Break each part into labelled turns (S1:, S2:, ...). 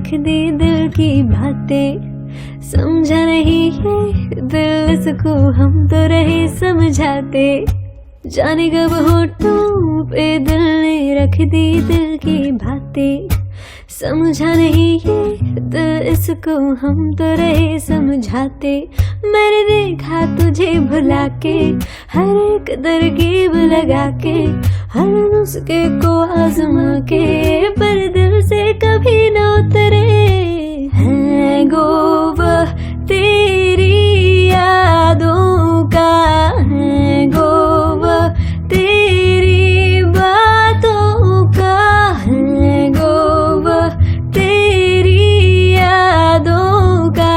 S1: रख दी दिल की बातें। समझा नहीं ये दिल इसको, हम तो रहे समझाते। जाने कब होठों पे दिल ने रख दी दिल की बातें। समझा नहीं ये दिल इसको, हम तो रहे समझाते। मैंने देखा तुझे भुला के, हर एक तरकीब लगा के, हर नुस्खे को आजमा के, पर दिल से कभी न उतरे हैं गोवा तेरी यादों का, है गोवा तेरी बातों का, है गोवा तेरी यादों का,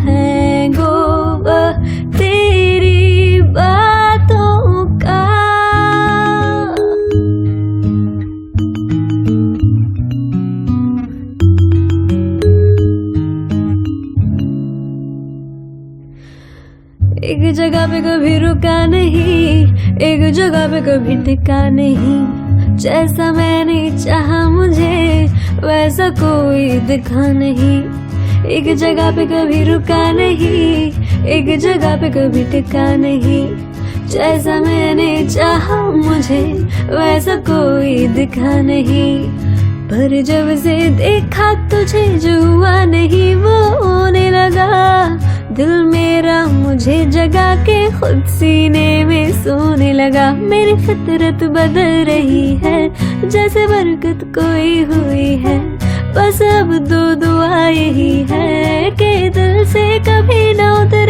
S1: है गोवा तेरी बातों का। एक जगह पे कभी रुका नहीं, एक जगह पे कभी टिका नहीं। जैसा मैंने चाहा मुझे वैसा कोई दिखा नहीं। एक जगह पे कभी रुका नहीं, एक जगह पे कभी टिका नहीं। जैसा मैंने चाहा मुझे वैसा कोई दिखा नहीं। पर जब से देखा तुझे जो हुआ नहीं वो होने लगा। दिल मेरा मुझे जगा के खुद सीने में सोने लगा। मेरी फितरत बदल रही है जैसे बरकत कोई हुई है। बस अब दो दुआ यही है कि दिल से कभी ना उतरे